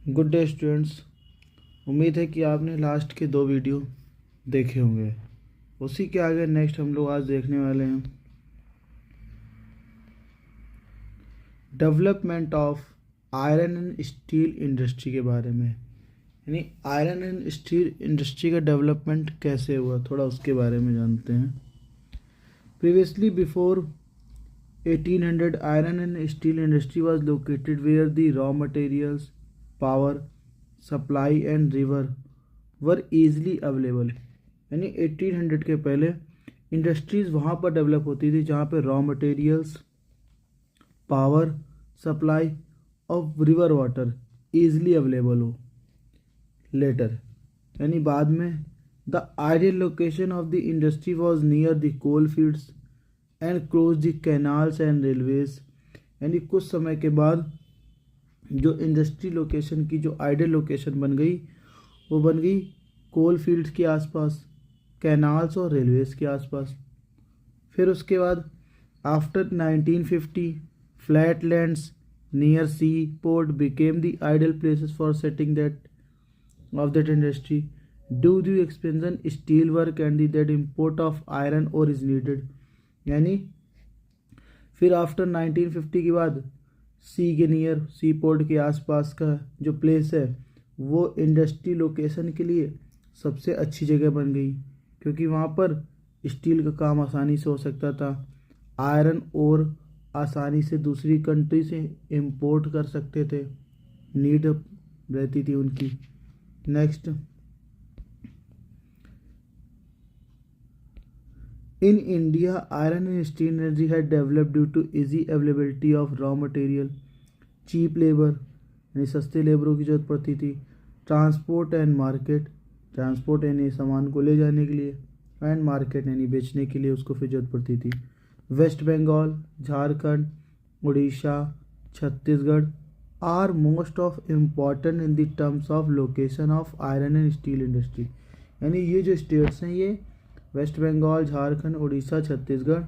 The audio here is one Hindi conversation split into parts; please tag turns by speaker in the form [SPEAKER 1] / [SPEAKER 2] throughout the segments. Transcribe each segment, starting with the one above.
[SPEAKER 1] Good day students. उम्मीद है कि आपने लास्ट के 2 वीडियो देखे होंगे। उसी के आगे नेक्स्ट हम लोग आज देखने वाले हैं development of iron and steel industry के बारे में। यानी आयरन एंड स्टील इंडस्ट्री का डेवलपमेंट कैसे हुआ, थोड़ा उसके बारे में जानते हैं। Previously before 1800 iron and steel industry was located where the raw materials, power supply and river were easily available। यानी 1800 के पहले इंडस्ट्रीज़ वहाँ पर डेवलप होती थी जहाँ पे रॉ मटेरियल्स, पावर सप्लाई और रिवर वाटर ईजिली अवेलेबल हो। लेटर यानी बाद में the ideal location of the industry was near the coal fields and close the canals and railways. यानी कुछ समय के बाद जो इंडस्ट्री लोकेशन की जो आइडियल लोकेशन बन गई वो बन गई कोल फील्ड्स के आसपास, कैनाल्स और रेलवेज के आसपास। फिर उसके बाद after 1950 flat lands near sea port became the ideal places for setting that of that industry due to expansion steel work and that import of iron ore is needed। यानी फिर आफ्टर 1950 के बाद सी के नियर, सी पोर्ट के आसपास का जो प्लेस है वो इंडस्ट्री लोकेशन के लिए सबसे अच्छी जगह बन गई, क्योंकि वहाँ पर स्टील का काम आसानी से हो सकता था, आयरन और आसानी से दूसरी कंट्री से इंपोर्ट कर सकते थे, नीड रहती थी उनकी। Next, in India iron and steel industry had developed due to easy availability of raw material, cheap labor यानी सस्ते लेबरों की जरूरत पड़ती थी, ट्रांसपोर्ट एंड मार्केट, ट्रांसपोर्ट यानी सामान को ले जाने के लिए, एंड मार्केट यानी बेचने के लिए उसको फिर जरूरत पड़ती थी। West Bengal, Jharkhand, Orissa, Chhattisgarh are most of important in the terms of location of iron and steel industry. यानी ये जो स्टेट्स हैं, ये वेस्ट बंगाल, झारखंड, उड़ीसा, छत्तीसगढ़,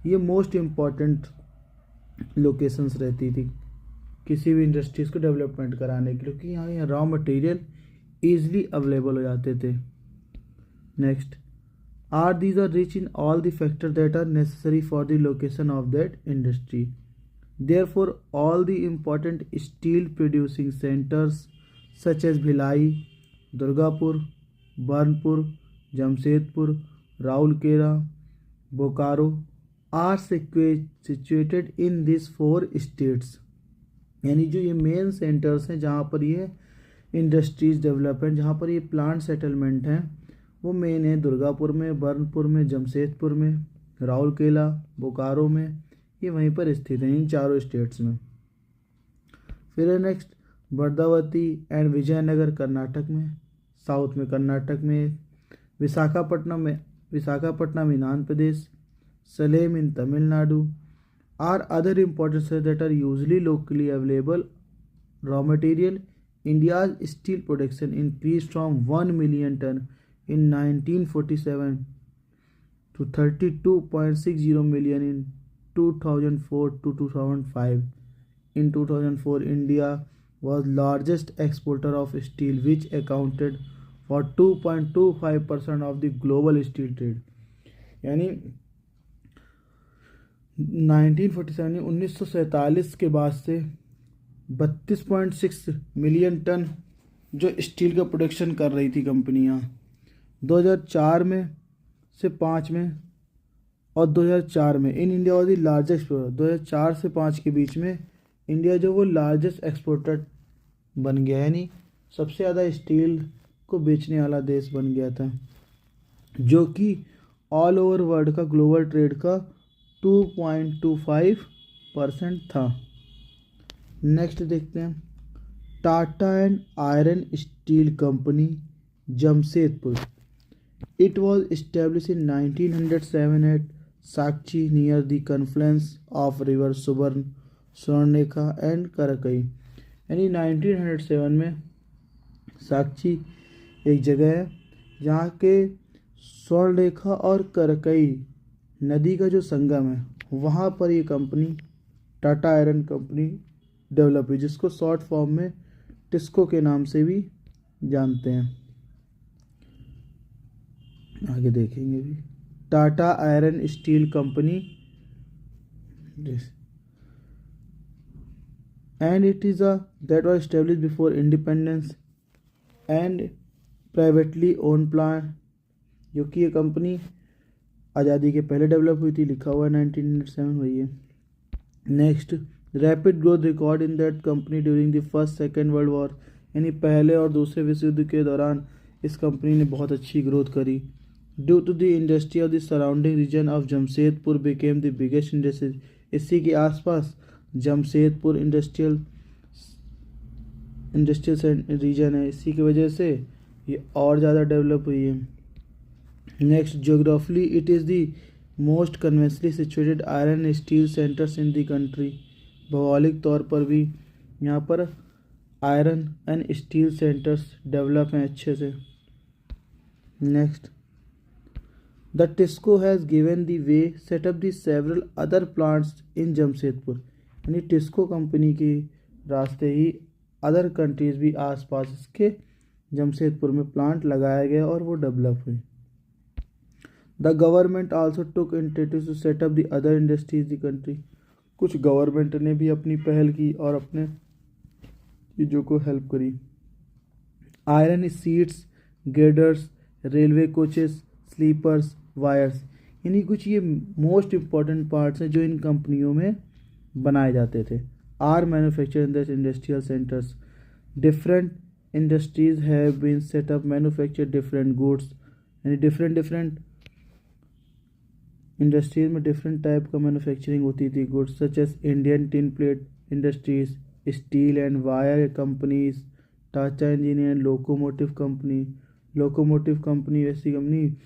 [SPEAKER 1] ये मोस्ट इम्पॉर्टेंट लोकेशंस रहती थी किसी भी इंडस्ट्रीज़ को डेवलपमेंट कराने के लिए, क्योंकि यहाँ रॉ मटेरियल ईजिली अवेलेबल हो जाते थे। Next, are these are rich in all the factor that are necessary for the location of that industry. Therefore, all the important steel producing centers such as Bhilai, Durgapur, Burnpur, Jamshedpur, Raulkela, Bokaro are situated in these 4 states। यानी जो ये मेन सेंटर्स हैं जहाँ पर ये इंडस्ट्रीज डेवलप हैं, जहाँ पर ये प्लांट सेटलमेंट हैं, वो मेन है दुर्गापुर में, बर्नपुर में, जमशेदपुर में, राउरकेला, बोकारो में, ये वहीं पर स्थित हैं इन चारों स्टेट्स में। फिर है नेक्स्ट वर्धावती एंड विजयनगर कर्नाटक में, साउथ में कर्नाटक में, Visakhapatnam in Andhra Pradesh, Salem in Tamil Nadu are other important sectors that are usually locally available raw material. India's steel production increase from 1 million ton in 1947 to 32.60 million in 2004 to 2005। In 2004, India was largest exporter of steel, which accounted for 2.25% of the global steel trade। यानी 1947 के बाद से 32.6 मिलियन टन जो स्टील का प्रोडक्शन कर रही थी कंपनियां, 2004 में से 5 में और 2004 में in India was the largest, 2004 से 5 के बीच में इंडिया जो वो लार्जेस्ट एक्सपोर्टर बन गया, यानी सबसे ज़्यादा स्टील को बेचने वाला देश बन गया था, जो कि ऑल ओवर वर्ल्ड का ग्लोबल ट्रेड का 2.25% था। नेक्स्ट देखते हैं, Tata and iron steel company Jamshedpur. It was established in 1907 at Sakchi near the confluence of river Subarn, Swarnrekha and Karakai। यानी 1907 में साक्षी एक जगह है जहाँ के स्वर्णरेखा और करकई नदी का जो संगम है, वहाँ पर ये company Tata iron company develop हुई, जिसको शॉर्ट फॉर्म में टिस्को के नाम से भी जानते हैं। आगे देखेंगे भी। Tata iron steel company, and it is a that was established before independence and privately owned plant, जो कि ये कंपनी आज़ादी के पहले डेवलप हुई थी, लिखा हुआ है 1907 हुई है। Next, rapid growth record in that company during the first second world war, यानी पहले और दूसरे विश्व युद्ध के दौरान इस कंपनी ने बहुत अच्छी ग्रोथ करी। Due to the industry of the surrounding region of Jamshedpur became the biggest industry, इसी के आसपास जमशेदपुर इंडस्ट्रियल रीजन है, इसी की वजह से ये और ज़्यादा डेवलप हुई है। Next, geographically it is the most conventionally situated iron and steel centres in the country, भौगोलिक तौर पर भी यहाँ पर iron and steel centres develop हैं अच्छे से। Next, the TISCO has given the way set up the several other plants in Jamshedpur, यानी टिस्को कंपनी के रास्ते ही अदर कंट्रीज़ भी आसपास इसके जमशेदपुर में प्लांट लगाया गया और वो डेवलप हुए। The government also took initiative to set up the other industries the country, कुछ गवर्नमेंट ने भी अपनी पहल की और अपने चीज़ों को हेल्प करी। Iron sheets, girders, railway coaches, sleepers, wires, यानी कुछ ये मोस्ट इम्पॉर्टेंट पार्ट्स हैं जो इन कंपनियों में बनाए जाते थे। Are manufacture in the industrial centres, different industries have been set up manufacture different goods, यानी डिफरेंट इंडस्ट्रीज में डिफरेंट टाइप का मैन्युफैक्चरिंग होती थी goods, such as Indian tin plate industries, steel and wire companies, Tata engineer locomotive company ऐसी कंपनी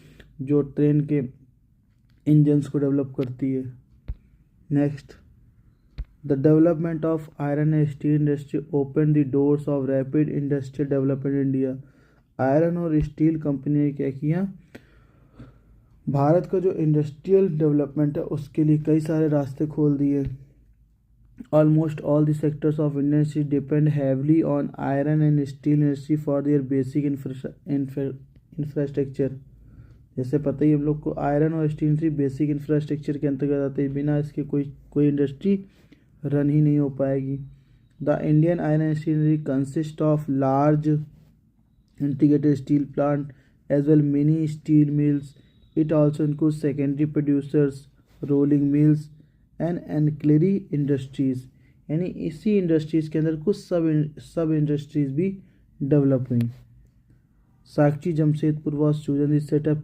[SPEAKER 1] जो ट्रेन के इंजन्स को डेवलप करती है। Next, the development of iron and steel industry open the doors of rapid industrial development India. Iron और स्टील कंपनी ने क्या किया, भारत का जो इंडस्ट्रियल डेवलपमेंट है उसके लिए कई सारे रास्ते खोल दिए। Almost all the sectors of Indian industry depend heavily on iron and steel industry for their basic infrastructure. जैसे पता ही हम लोग को आयरन और स्टील इंडस्ट्री बेसिक इंफ्रास्ट्रक्चर के अंतर्गत आते हैं, बिना इसके कोई इंडस्ट्री रन ही नहीं हो पाएगी। The Indian iron and steel industry consist of large integrated steel plant as well mini steel mills. It also includes secondary producers, rolling mills and ancillary industries, यानी इसी इंडस्ट्रीज़ के अंदर कुछ सब इंडस्ट्रीज़ भी डेवलप हुई। साक्षी Jamshedpur was chosen to set up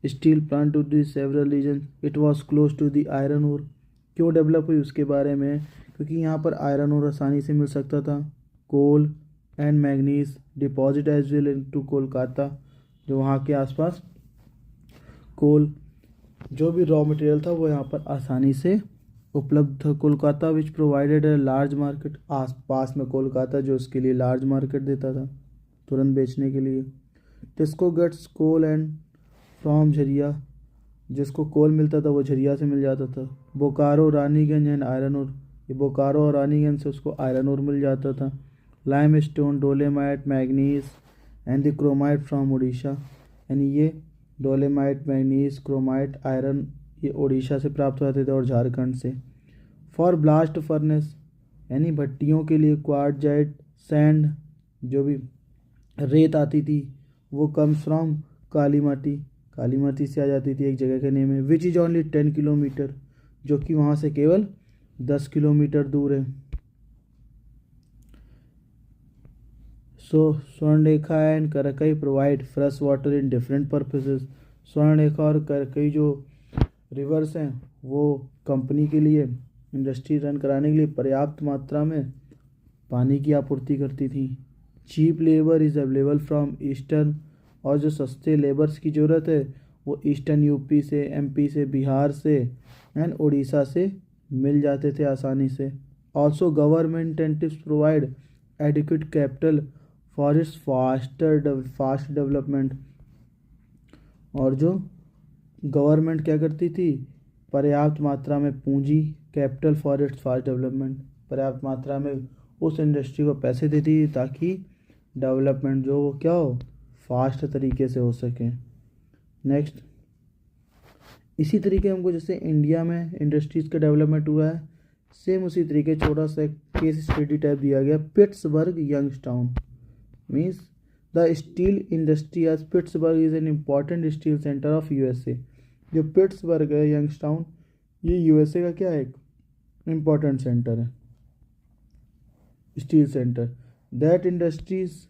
[SPEAKER 1] steel plant to the several regions. It was close to the iron ore. क्यों डेवलप हुई उसके बारे में, क्योंकि यहाँ पर आयरन और आसानी से मिल सकता था। Coal and manganese deposit as well into Kolkata, जो वहाँ के आसपास कोल जो भी रॉ मटेरियल था वो यहाँ पर आसानी से उपलब्ध था। कोलकाता विच प्रोवाइडेड ए लार्ज मार्केट, आस पास में कोलकाता जो उसके लिए लार्ज मार्केट देता था तुरंत बेचने के लिए। TISCO gets coal and from Jharia, जिसको कोल मिलता था वो झरिया से मिल जाता था। Bokaro, Raniganj and iron ore, ये बोकारो और रानीगंज से उसको आयरन ओर मिल जाता था। Lime stone, Dolemite, manganese and the chromite from Orissa, यानी ये डोलेमाइट, मैग्नीज, क्रोमाइट, आयरन ये उड़ीसा से प्राप्त होते थे और झारखंड से। फॉर ब्लास्ट फर्नेस, यानी भट्टियों के लिए क्वार्टजाइट, सैंड जो भी रेत आती थी वो कम्स फ्रॉम काली माटी से आ जाती थी, एक जगह का नेम है। विच इज़ ओनली 10 किलोमीटर, जो कि वहाँ से केवल 10 किलोमीटर दूर है। Swarnarekha and Kharkai provide fresh water in different purposes. Swarnarekha और करकई जो रिवर्स हैं वो कंपनी के लिए इंडस्ट्री रन कराने के लिए पर्याप्त मात्रा में पानी की आपूर्ति करती थी। Cheap labour is available from eastern, और जो सस्ते लेबर्स की ज़रूरत है वो ईस्टर्न यूपी से, एमपी से, बिहार से एंड उड़ीसा से मिल जाते थे आसानी से। Also government incentives provide adequate capital for its fast development, और जो गवर्नमेंट क्या करती थी, पर्याप्त मात्रा में पूंजी, capital for its fast development, पर्याप्त मात्रा में उस इंडस्ट्री को पैसे देती थी ताकि डेवलपमेंट जो वो क्या हो, फास्ट तरीके से हो सके। नेक्स्ट, इसी तरीके हमको जैसे इंडिया में इंडस्ट्रीज़ का डेवलपमेंट हुआ है, सेम उसी तरीके छोटा सा केस स्टडी टाइप दिया गया, Pittsburgh Youngstown. Means the steel industry as Pittsburgh is an important steel center of USA. जो पिट्सबर्ग है यंगस्टाउन, ये यूएसए का क्या है, एक इम्पॉर्टेंट सेंटर है, steel center. That industries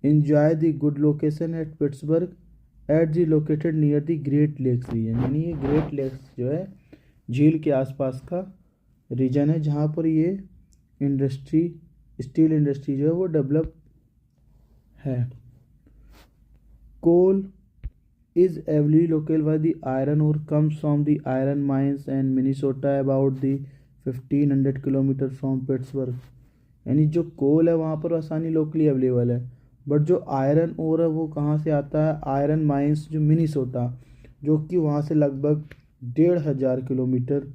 [SPEAKER 1] enjoy the good location at Pittsburgh at the located near the Great Lakes region। यानी ये ग्रेट लेक्स जो है झील के आसपास का रीजन है जहाँ पर ये इंडस्ट्री, स्टील इंडस्ट्री जो है वो डेवलप है। कोल is heavily local by the iron ore comes from the iron mines and Minnesota about the 1500 kilometre from Pittsburgh। यानी जो कोल है वहाँ पर आसानी लोकली अवेलेबल है, बट जो आयरन ओर है वो कहाँ से आता है, आयरन माइंस जो मिनीसोटा, जो कि वहाँ से लगभग 1500 किलोमीटर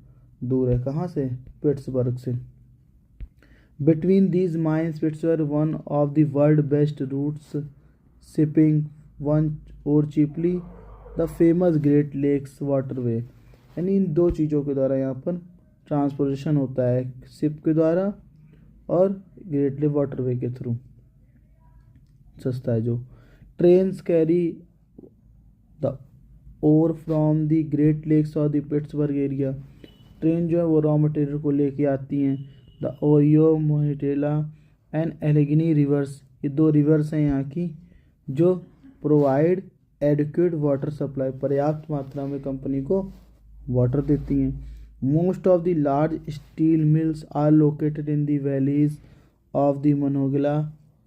[SPEAKER 1] दूर है, कहाँ से, पिट्सबर्ग से। Between these mines Pittsburgh one of the world best routes shipping one ore cheaply the famous great lakes waterway. यानी इन दो चीज़ों के द्वारा यहाँ पर ट्रांसपोर्टेशन होता है, शिप के द्वारा और ग्रेट लेक वाटरवे के थ्रू, सस्ता है जो। Trains carry the ore from the Great Lakes और द पिट्सबर्ग एरिया। ट्रेन जो है वो रॉ मटेरियल को लेके आती हैं। The Ohio Monongahela and Allegheny rivers, ये दो रिवर्स हैं यहाँ की जो प्रोवाइड एडिक्वेट वाटर सप्लाई, पर्याप्त मात्रा में कंपनी को वाटर देती हैं। Most of the large steel mills are located in the valleys of the Monongahela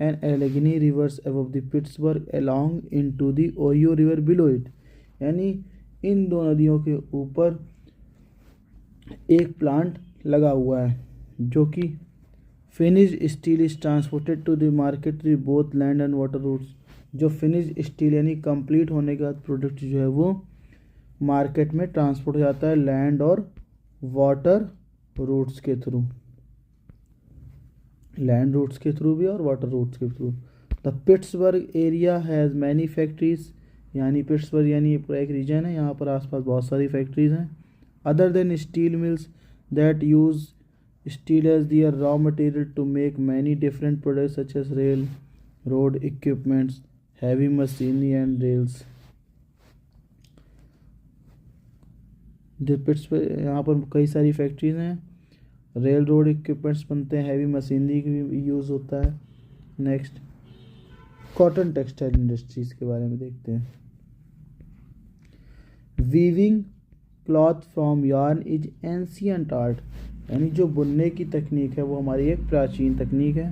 [SPEAKER 1] and Allegheny rivers above the Pittsburgh along into the Ohio river below it. यानी इन दो नदियों के ऊपर एक प्लांट लगा हुआ है जो कि finished steel is transported to the market through both land and water routes. जो फिनिश्ड स्टील यानी कंप्लीट होने के बाद प्रोडक्ट जो है वो मार्केट में ट्रांसपोर्ट हो जाता है लैंड और वाटर रूट्स के थ्रू, लैंड रूट्स के थ्रू भी और वाटर रूट्स के through. The Pittsburgh area has many factories, यानी पिट्सबर्ग यानी पूरा एक रीजन है, यहाँ पर आसपास बहुत सारी फैक्ट्रीज हैं। Other than steel mills that use steel as their raw material to make many different products such as railroad equipments heavy machinery and rails. Pittsburgh यहाँ पर कई सारी फैक्ट्रीज हैं, रेल रोड इक्विपमेंट्स बनते हैं, हैवी मशीनरी की भी यूज़ होता है। नेक्स्ट, कॉटन टेक्सटाइल इंडस्ट्रीज़ के बारे में देखते हैं। Weaving cloth from yarn is ancient art, यानी जो बुनने की तकनीक है वो हमारी एक प्राचीन तकनीक है।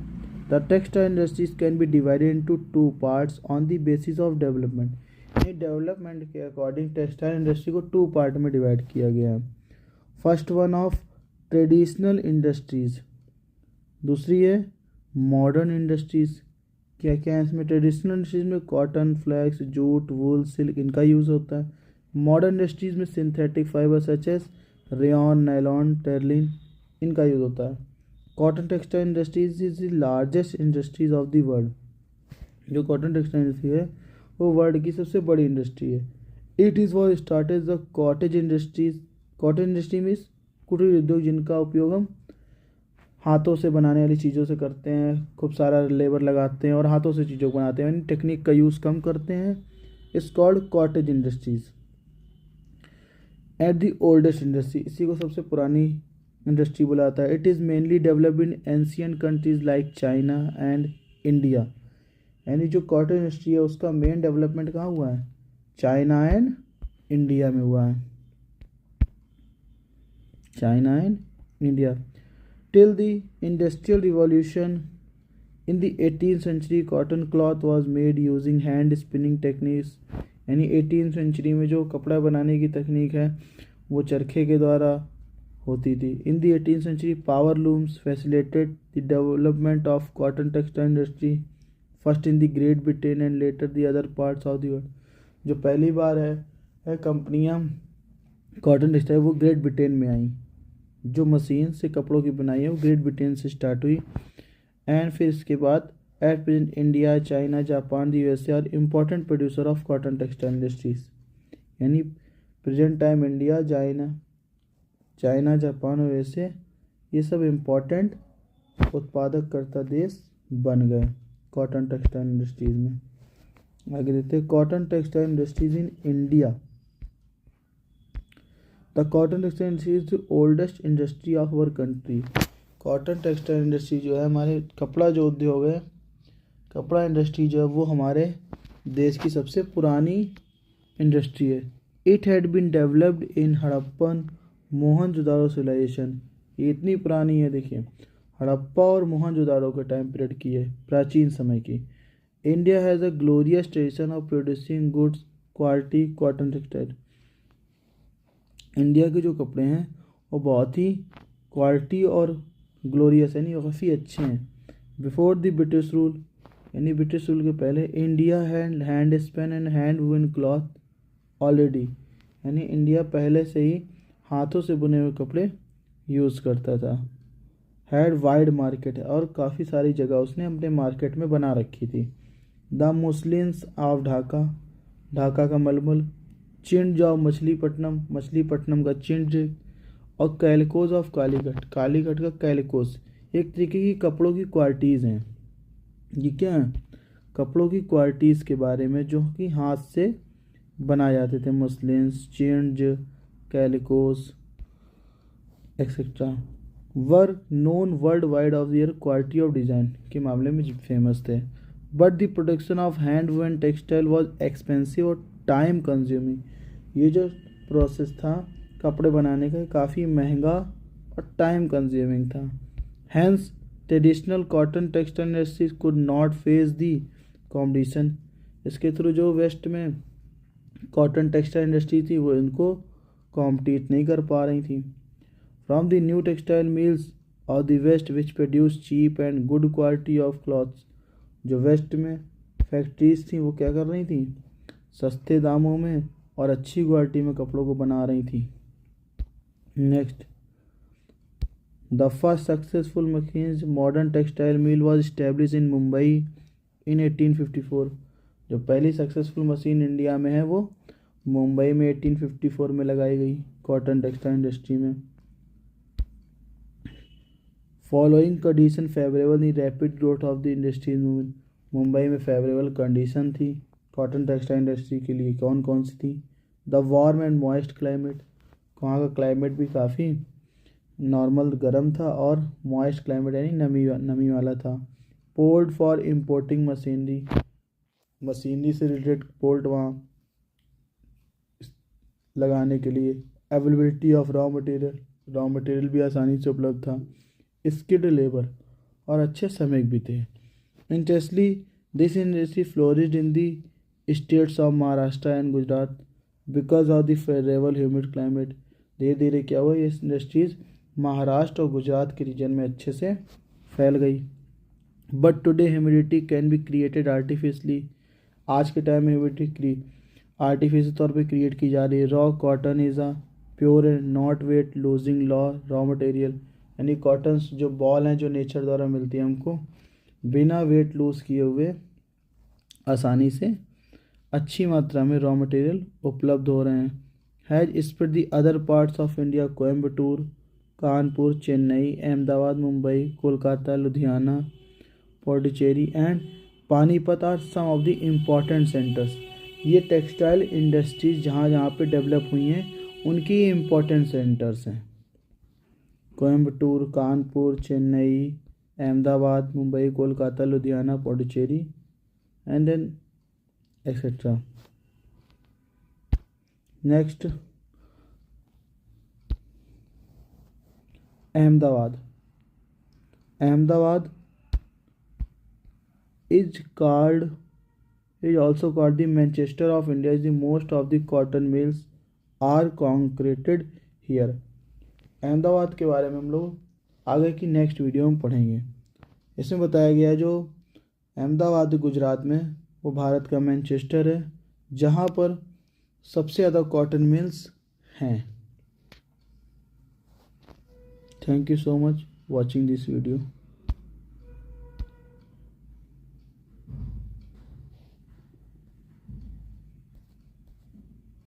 [SPEAKER 1] The textile industries can be divided into two parts on the basis of development. ये डेवलपमेंट के अकॉर्डिंग टेक्सटाइल इंडस्ट्री को टू पार्ट में डिवाइड किया गया है। First one of traditional industries, दूसरी है मॉडर्न इंडस्ट्रीज़। क्या क्या है इसमें, ट्रेडिशनल इंडस्ट्रीज़ में cotton, flax, jute, wool, silk, इनका यूज़ होता है। मॉडर्न इंडस्ट्रीज़ में synthetic fibre such as rayon, nylon, terylene, इनका यूज़ होता है। Cotton textile industries is the largest industries of the world. जो कॉटन टेक्सटाइल इंडस्ट्री है वो वर्ल्ड की सबसे बड़ी इंडस्ट्री है। It is was started the cottage industries. Cottage industry में कुटीर उद्योग जिनका उपयोग हम हाथों से बनाने वाली चीज़ों से करते हैं, खूब सारा लेबर लगाते हैं और हाथों से चीज़ों को बनाते हैं, यानी टेक्निक का यूज़ कम करते हैं। It's called cottage industries. At the oldest industry, इसी को सबसे पुरानी इंडस्ट्री बोला जाता है। It is mainly developed in ancient countries like China and India. यानी जो कॉटन इंडस्ट्री है उसका मेन डेवलपमेंट कहाँ हुआ है, चाइना एंड इंडिया में हुआ है, China and India. Till the industrial revolution in the 18th century cotton cloth was made using hand spinning techniques. यानी 18th सेंचुरी में जो कपड़ा बनाने की तकनीक है वो चरखे के द्वारा होती थी। In the 18th century power looms facilitated the development of cotton textile industry first in the Great Britain and later the other parts of the world. जो पहली बार है कंपनियां कॉटन टेक्सटाइल वो ग्रेट ब्रिटेन में आई। जो मशीन से कपड़ों की बनाई है वो ग्रेट ब्रिटेन से स्टार्ट हुई, एंड फिर इसके बाद at present India, China, Japan, the USA are important producer of cotton textile industries. यानी present time India, China, Japan और यूएसए ये सब इम्पोर्टेंट उत्पादक करता देश बन गए कॉटन टेक्सटाइल इंडस्ट्रीज में। आगे देखते हैं cotton textile industries in India. The cotton textile industry is the oldest industry of our country. Cotton textile industry जो है हमारे कपड़ा जो उद्योग है, कपड़ा इंडस्ट्री जो है वो हमारे देश की सबसे पुरानी इंडस्ट्री है। It had been developed in Harappan Mohenjodaro civilisation. ये इतनी पुरानी है, देखिए हड़प्पा और मोहनजोदारो के टाइम पीरियड की है, प्राचीन समय की। India has a glorious tradition of producing goods quality cotton textile. India के जो कपड़े हैं वो बहुत ही क्वालिटी और ग्लोरियस यानी काफ़ी अच्छे हैं। बिफोर द ब्रिटिश रूल, यानी ब्रिटिश रूल के पहले India hand spin and hand woven cloth already, यानी इंडिया पहले से ही हाथों से बुने हुए कपड़े यूज़ करता था। हैड वाइड मार्केट, और काफ़ी सारी जगह उसने अपने मार्केट में बना रखी थी। The Muslims of Dhaka, Dhaka का मलमल, चिंड ऑफ मछलीपट्टनम, मछलीपट्टनम का चिंड, और कैलिकोज ऑफ कालीकट, कालीकट का कैलिकोज। एक तरीके की कपड़ों की क्वालिटीज़ हैं। ये क्या है? कपड़ों की क्वालिटीज़ के बारे में जो कि हाथ से बनाए जाते थे। Muslins, chintz, calicoes etcetera were known world wide of their quality of design के मामले में फेमस थे। But the production of hand woven textile was expensive और टाइम कंज्यूमिंग। ये जो प्रोसेस था कपड़े बनाने का काफ़ी महंगा और टाइम कंज्यूमिंग था। Hence traditional cotton textile industries could not face the competition. इसके थ्रू जो वेस्ट में कॉटन टेक्सटाइल इंडस्ट्री थी वो इनको कॉम्पिटिट नहीं कर पा रही थी। From the new textile mills और the west which produce cheap and good quality of cloths. जो वेस्ट में फैक्ट्रीज थी वो क्या कर रही थी? सस्ते दामों में और अच्छी क्वालिटी में कपड़ों को बना रही थी। Next, the first successful machines modern textile mill was establish in Mumbai in 1854। जो पहली सक्सेसफुल मशीन इंडिया में है वो मुंबई में 1854 में लगाई गई कॉटन टेक्सटाइल इंडस्ट्री में। Following condition favourable in rapid growth of the industries movement. Mumbai में फेवरेबल कंडीशन थी कॉटन टेक्सटाइल इंडस्ट्री के लिए, कौन कौन सी थी? The warm and moist climate, वहाँ का क्लाइमेट भी काफ़ी नॉर्मल गर्म था और मॉइस्ट क्लाइमेट यानी नमी वाला था। Port for importing machinery, machinery से रिलेटेड पोर्ट वहाँ लगाने के लिए। Availability of raw material, raw material भी आसानी से उपलब्ध था। स्किल्ड लेबर और अच्छे श्रमिक भी थे। Interestingly this industry flourished in the states of Maharashtra and Gujarat because of the favourable humid climate. धीरे धीरे क्या हुआ, ये इंडस्ट्रीज़ महाराष्ट्र और गुजरात के रीजन में अच्छे से फैल गई। But today humidity can be created artificially. आज के टाइम में ह्यूमिडिटी आर्टिफिशियल तौर पे क्रिएट की जा रही है। Raw cotton is a pure and not weight losing raw material, यानी कॉटन जो बॉल हैं जो नेचर द्वारा मिलती है हमको बिना वेट लूज किए हुए आसानी से अच्छी मात्रा में रॉ मटेरियल उपलब्ध हो रहे हैं। Has spread the other parts of India, Coimbatore, Kanpur, Chennai, Ahmedabad, Mumbai, Kolkata, Ludhiana, Puducherry and Panipat are some of the important centers. ये टेक्सटाइल इंडस्ट्रीज जहाँ जहाँ पे डेवलप हुई हैं उनकी इम्पॉर्टेंट सेंटर्स हैं। Coimbatore, Kanpur, Chennai, Ahmedabad, Mumbai, Kolkata, Ludhiana, Puducherry and then etcetera. Next, Ahmedabad. Ahmedabad is also called the Manchester of India. Is the most of the cotton mills are concentrated here. Ahmedabad के बारे में हम लोग आगे की नेक्स्ट वीडियो में पढ़ेंगे। इसमें बताया गया है जो अहमदाबाद गुजरात में वो भारत का मैनचेस्टर है जहाँ पर सबसे ज़्यादा कॉटन मिल्स हैं। Thank you so much watching this video.